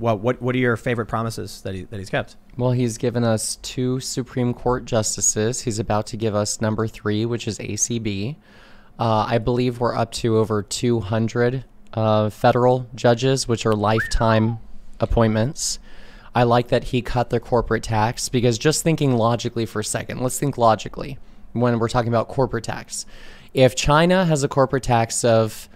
What are your favorite promises that he's kept? Well, he's given us 2 Supreme Court justices. He's about to give us number 3, which is ACB. I believe we're up to over 200 federal judges, which are lifetime appointments. I like that he cut the corporate tax, because just thinking logically for a second, let's think logically when we're talking about corporate tax. If China has a corporate tax of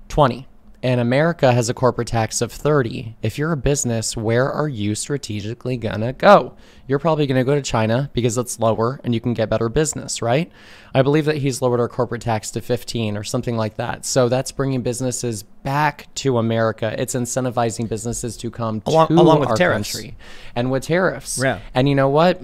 20 and America has a corporate tax of 30, if you're a business, where are you strategically gonna go? You're probably gonna go to China because it's lower and you can get better business, right? I believe that he's lowered our corporate tax to 15 or something like that. So that's bringing businesses back to America. It's incentivizing businesses to come to our country. And with tariffs. Yeah. And you know what?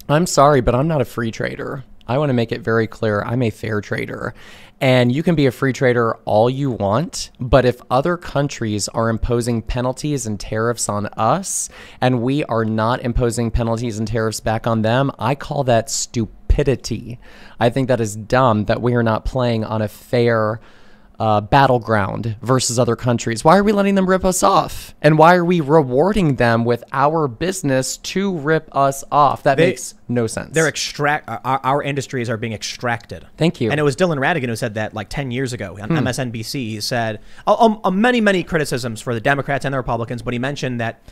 I'm sorry, but I'm not a free trader. I want to make it very clear, I'm a fair trader. And you can be a free trader all you want, but if other countries are imposing penalties and tariffs on us, and we are not imposing penalties and tariffs back on them, I call that stupidity. I think that is dumb that we are not playing on a fair battleground versus other countries. Why are we letting them rip us off? And why are we rewarding them with our business to rip us off? That makes no sense. Our industries are being extracted. Thank you. And it was Dylan Ratigan who said that like 10 years ago on MSNBC. He said many criticisms for the Democrats and the Republicans, but he mentioned that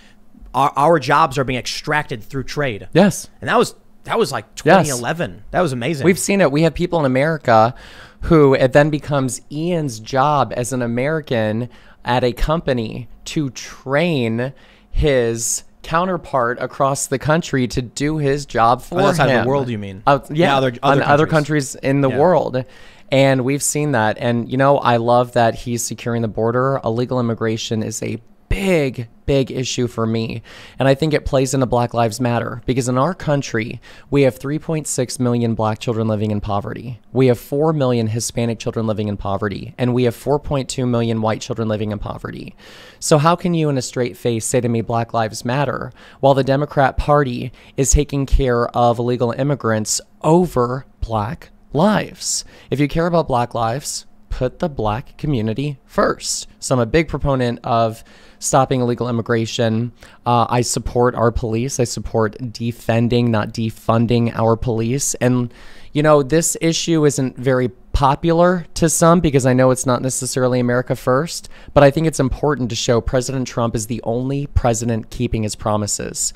our jobs are being extracted through trade. Yes. And that was like 2011. Yes. That was amazing. We've seen it. We have people in America who it then becomes Ian's job as an American at a company to train his counterpart across the country to do his job for him. Outside of the world, you mean? Other countries in the world. And we've seen that. And, you know, I love that he's securing the border. Illegal immigration is a big issue for me. And I think it plays into Black Lives Matter, because in our country, we have 3.6 million black children living in poverty. We have 4 million Hispanic children living in poverty. And we have 4.2 million white children living in poverty. So how can you in a straight face say to me Black Lives Matter while the Democrat Party is taking care of illegal immigrants over black lives? If you care about black lives, put the black community first. So I'm a big proponent of stopping illegal immigration. I support our police. I support defending, not defunding our police. And, you know, this issue isn't very popular to some because I know it's not necessarily America first, but I think it's important to show President Trump is the only president keeping his promises.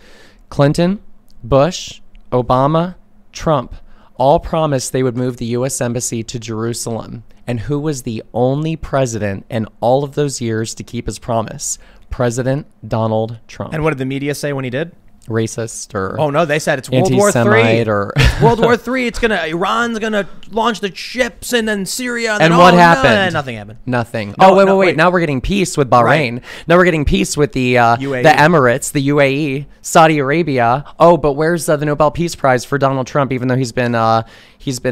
Clinton, Bush, Obama, Trump all promised they would move the U.S. Embassy to Jerusalem. And who was the only president in all of those years to keep his promise? President Donald Trump. And what did the media say when he did? Racist or oh no, they said it's World War III or World War III. It's Iran's gonna launch the ships and then Syria. And then, what happened? Nothing happened. Nothing. No, wait. Now we're getting peace with Bahrain. Right. Now we're getting peace with the Emirates, the UAE, Saudi Arabia. Oh, but where's the Nobel Peace Prize for Donald Trump? Even though he's been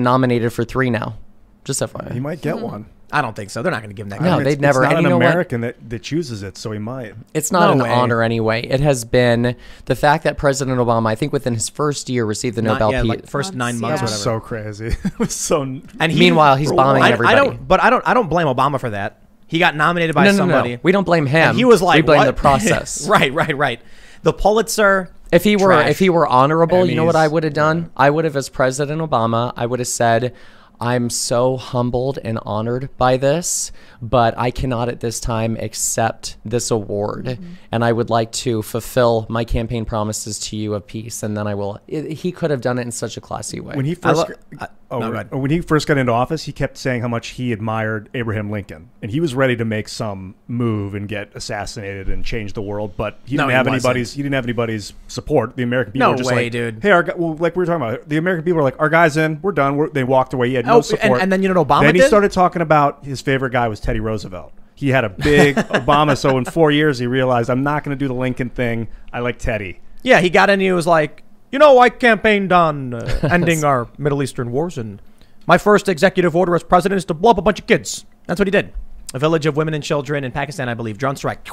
nominated for 3 now. Just FYI. He might get one. I don't think so. They're not going to give him that. No, they'd never. It's not an American that chooses it, so he might. It's not an honor anyway. It has been the fact that President Obama, I think within his first year, received the Nobel Peace. Like first 9 months. That was so crazy. It was so. And meanwhile, he's bombing everybody. I don't blame Obama for that. He got nominated by somebody. No. We don't blame him. And he was like, we blame the process. Right. The Pulitzer. If he were honorable, Emmys. You know what I would have done? I would have, as President Obama, I would have said, I'm so humbled and honored by this, but I cannot at this time accept this award. Mm-hmm. And I would like to fulfill my campaign promises to you of peace. And then I will. He could have done it in such a classy way. When he first got into office, he kept saying how much he admired Abraham Lincoln. And he was ready to make some move and get assassinated and change the world. But he didn't have anybody's support. The American people were just like, dude. Hey, like we were talking about, the American people were like, our guy's in, we're done. They walked away. He had no support. And then you know what Obama Then he did? started talking about his favorite guy was Teddy Roosevelt. He had a big Obama. So in 4 years, he realized, I'm not going to do the Lincoln thing. I like Teddy. Yeah, he got in and he was like, you know, I campaigned on ending our Middle Eastern wars, and my first executive order as president is to blow up a bunch of kids. That's what he did. A village of women and children in Pakistan, I believe. Drone strike.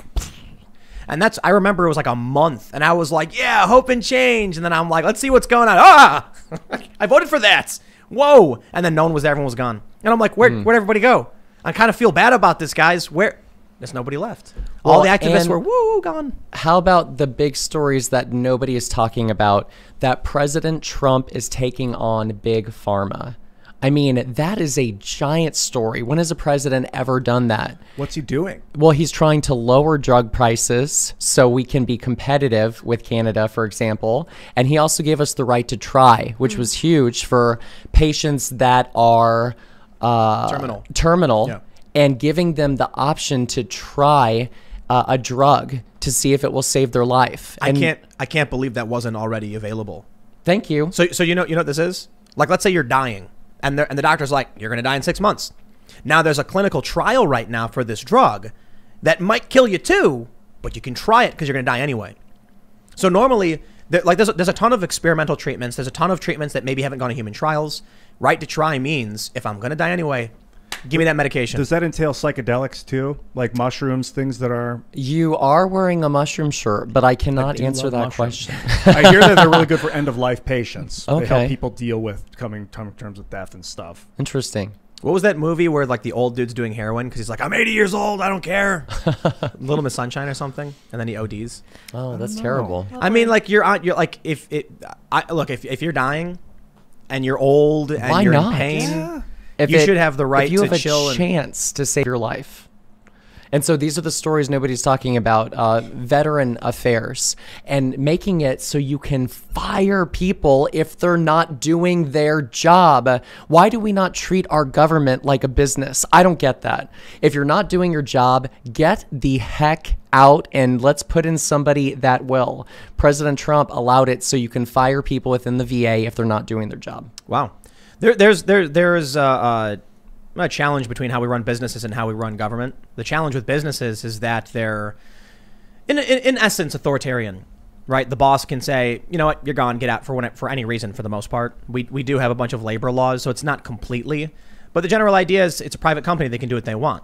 And I remember it was like a month, and I was like, yeah, hope and change. And then I'm like, let's see what's going on. I voted for that. Whoa. And then no one was there. Everyone was gone. And I'm like, where'd everybody go? I kind of feel bad about this, guys. There's nobody left. All the activists were gone. How about the big stories that nobody is talking about? That President Trump is taking on Big Pharma. I mean, that is a giant story. When has a president ever done that? What's he doing? Well, he's trying to lower drug prices so we can be competitive with Canada, for example. And he also gave us the right to try, which was huge for patients that are terminal. Yeah. And giving them the option to try a drug to see if it will save their life. And I can't believe that wasn't already available. Thank you. So you know what this is? Like, let's say you're dying, and the doctor's like, you're going to die in 6 months. Now there's a clinical trial right now for this drug that might kill you too, but you can try it because you're going to die anyway. So normally, there's a ton of experimental treatments. There's a ton of treatments that maybe haven't gone to human trials. Right to try means if I'm going to die anyway, give me that medication. Does that entail psychedelics too? Like mushrooms, things that are... You are wearing a mushroom shirt, but I cannot answer that question. I hear that they're really good for end-of-life patients. Okay. They help people deal with coming to terms with death and stuff. Interesting. What was that movie where like the old dude's doing heroin because he's like, I'm 80 years old, I don't care. Little Miss Sunshine or something, and then he ODs. Oh, that's terrible. I mean, like you're like if you're dying and you're old and Why you're not? in pain, Yeah. you should have the right if you to have chill a chance to save your life. And so these are the stories nobody's talking about, veteran affairs, and making it so you can fire people if they're not doing their job. Why do we not treat our government like a business? I don't get that. If you're not doing your job, get the heck out and let's put in somebody that will. President Trump allowed it so you can fire people within the VA if they're not doing their job. Wow. There's a challenge between how we run businesses and how we run government. The challenge with businesses is that they're, in essence, authoritarian, right? The boss can say, you know what, you're gone, get out for any reason for the most part. We do have a bunch of labor laws, so it's not completely. But the general idea is it's a private company. They can do what they want.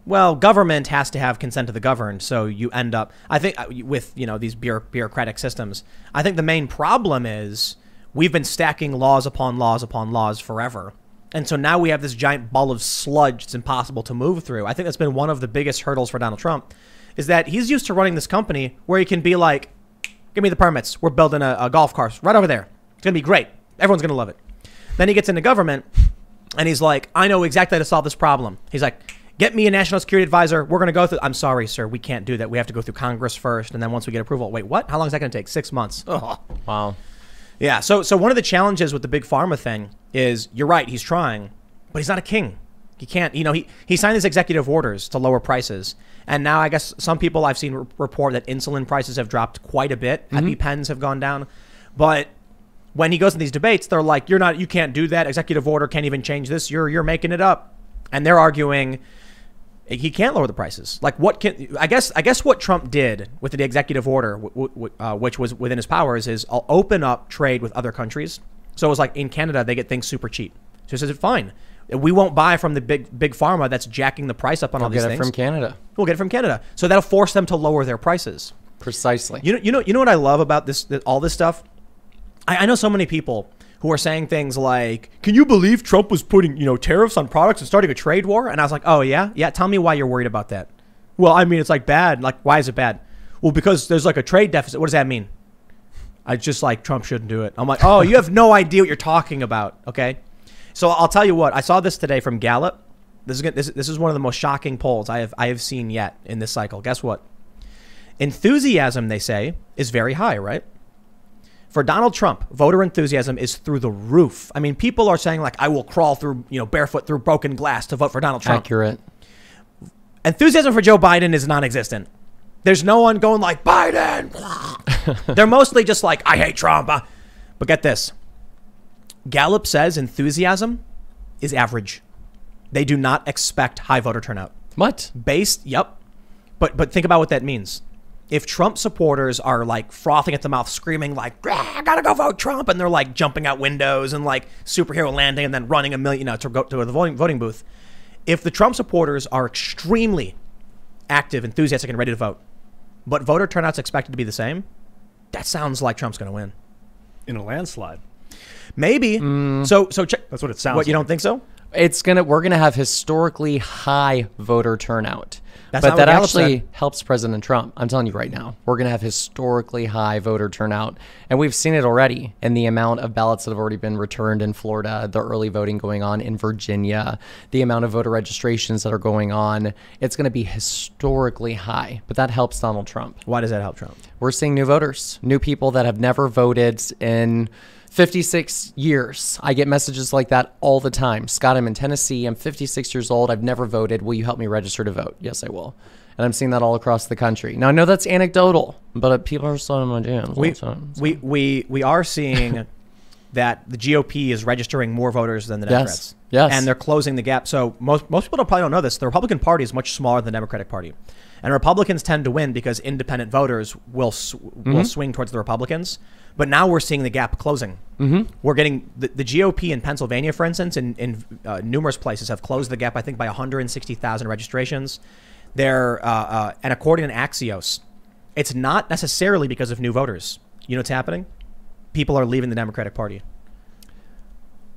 Well, government has to have consent of the governed, so you end up, I think, with these bureaucratic systems. I think the main problem is we've been stacking laws upon laws forever. And so now we have this giant ball of sludge it's impossible to move through. I think that's been one of the biggest hurdles for Donald Trump, is that he's used to running this company where he can be like, give me the permits. We're building a golf course right over there. It's going to be great. Everyone's going to love it. Then he gets into government and he's like, I know exactly how to solve this problem. He's like, get me a national security advisor. We're going to go through. I'm sorry, sir. We can't do that. We have to go through Congress first. And then once we get approval, wait, what? How long is that going to take? 6 months. Oh. Wow. Yeah. So one of the challenges with the big pharma thing is, you're right, he's trying, but he's not a king. He can't, he signed these executive orders to lower prices. And now I guess some people I've seen report that insulin prices have dropped quite a bit. Mm-hmm. EpiPens have gone down. But when he goes in these debates, they're like, you can't do that. Executive order can't even change this. You're making it up. And they're arguing he can't lower the prices. Like I guess what Trump did with the executive order, which was within his powers, is I'll open up trade with other countries. So it was like in Canada, they get things super cheap. So he says, fine. We won't buy from the big pharma that's jacking the price up on all these things. We'll get it from Canada. We'll get it from Canada. So that'll force them to lower their prices. Precisely. You know what I love about all this stuff? I know so many people who are saying things like, can you believe Trump was putting, tariffs on products and starting a trade war? And I was like, oh, yeah? Yeah, tell me why you're worried about that. Well, I mean, it's like bad. Like, why is it bad? Well, because there's like a trade deficit. What does that mean? I just like, Trump shouldn't do it. I'm like, oh, you have no idea what you're talking about, okay? So I'll tell you what. I saw this today from Gallup. This is one of the most shocking polls I have seen yet in this cycle. Guess what? Enthusiasm, they say, is very high, right? For Donald Trump, voter enthusiasm is through the roof. I mean, people are saying like, I will crawl through, barefoot through broken glass to vote for Donald Trump. Accurate. Enthusiasm for Joe Biden is non-existent. There's no one going like, Biden. They're mostly just like, I hate Trump. But get this. Gallup says enthusiasm is average. They do not expect high voter turnout. What? Yep. But think about what that means. If Trump supporters are like frothing at the mouth, screaming like, I gotta go vote Trump, and they're like jumping out windows and like superhero landing and then running a million, to go to the voting booth. If the Trump supporters are extremely active, enthusiastic, and ready to vote, but voter turnout's expected to be the same, that sounds like Trump's gonna win. In a landslide. Maybe. So check. That's what it sounds What, you like. don't think so? We're gonna have historically high voter turnout. That's but not that what Gallup actually said. helps President Trump. I'm telling you right now, we're going to have historically high voter turnout. And we've seen it already in the amount of ballots that have already been returned in Florida, the early voting going on in Virginia, the amount of voter registrations that are going on. It's going to be historically high, but that helps Donald Trump. Why does that help Trump? We're seeing new voters, new people that have never voted in 56 years. I get messages like that all the time. Scott, I'm in Tennessee. I'm 56 years old. I've never voted. Will you help me register to vote? Yes, I will. And I'm seeing that all across the country. Now, I know that's anecdotal, but people are still in my DMs all the time. So. We are seeing that the GOP is registering more voters than the Democrats. Yes. And they're closing the gap. So most people probably don't know this. The Republican Party is much smaller than the Democratic Party. And Republicans tend to win because independent voters will swing towards the Republicans. But now we're seeing the gap closing. Mm-hmm. We're getting the GOP in Pennsylvania, for instance, in numerous places have closed the gap, I think, by 160,000 registrations. And according to Axios, it's not necessarily because of new voters. You know what's happening? People are leaving the Democratic Party.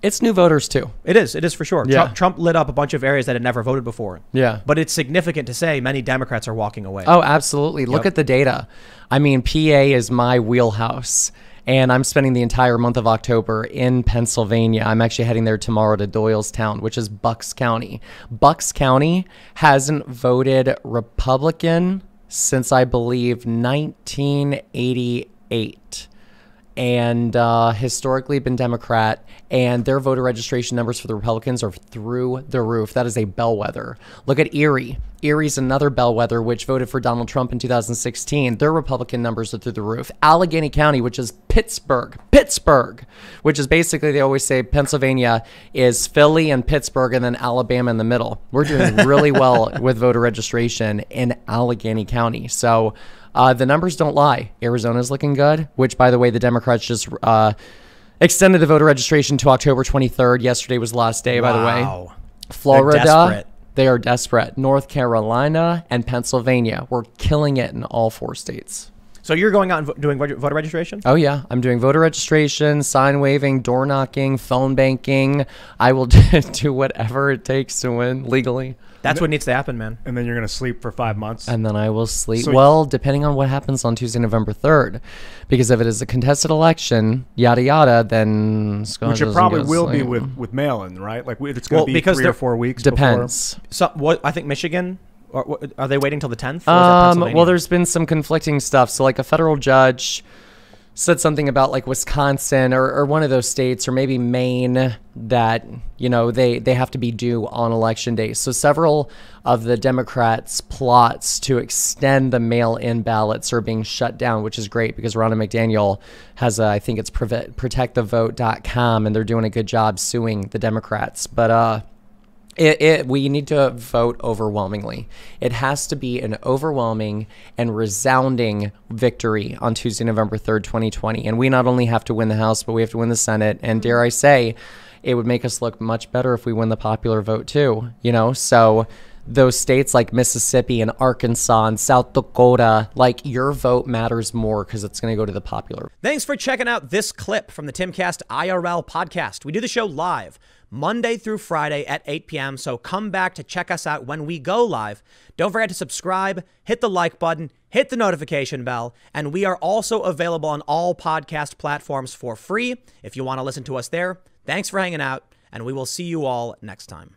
It's new voters, too. It is for sure. Yeah. Trump lit up a bunch of areas that had never voted before. Yeah. But it's significant to say many Democrats are walking away. Oh, absolutely. Look at the data. I mean, PA is my wheelhouse. And I'm spending the entire month of October in Pennsylvania. I'm actually heading there tomorrow to Doylestown, which is Bucks County. Bucks County hasn't voted Republican since, I believe, 1988. And historically been Democrat, and their voter registration numbers for the Republicans are through the roof. That is a bellwether. Look at Erie. Erie's another bellwether, which voted for Donald Trump in 2016. Their Republican numbers are through the roof. Allegheny County, which is Pittsburgh, which is basically, they always say Pennsylvania is Philly and Pittsburgh and then Alabama in the middle. We're doing really well with voter registration in Allegheny County. So the numbers don't lie. Arizona's looking good, which, by the way, the Democrats just extended the voter registration to October 23rd. Yesterday was the last day, by the way. Florida, they are desperate. North Carolina and Pennsylvania. We're killing it in all 4 states. So you're going out and doing voter registration? Oh, yeah. I'm doing voter registration, sign waving, door knocking, phone banking. I will do whatever it takes to win legally. That's what needs to happen, man. And then you're going to sleep for 5 months. And then I will sleep. Well, depending on what happens on Tuesday, November 3rd. Because if it is a contested election, yada, yada, then Scott which it probably will be with mail-in, right? Like it's going to be 3 or 4 weeks depends. before. So what? I think Michigan, or are they waiting till the 10th? Well, there's been some conflicting stuff. So like a federal judge said something about like Wisconsin or one of those states, or maybe Maine, that, you know, they have to be due on election day. So several of the Democrats' plots to extend the mail-in ballots are being shut down, which is great because Ronna McDaniel has I think it's protectthevote.com, and they're doing a good job suing the Democrats. But we need to vote overwhelmingly. It has to be an overwhelming and resounding victory on Tuesday, November 3rd, 2020. And we not only have to win the House, but we have to win the Senate. And dare I say, it would make us look much better if we win the popular vote too, you know? So those states like Mississippi and Arkansas and South Dakota, like, your vote matters more because it's going to go to the popular. Thanks for checking out this clip from the Timcast IRL podcast. We do the show live Monday through Friday at 8 p.m. So come back to check us out when we go live. Don't forget to subscribe, hit the like button, hit the notification bell, and we are also available on all podcast platforms for free if you want to listen to us there. Thanks for hanging out, and we will see you all next time.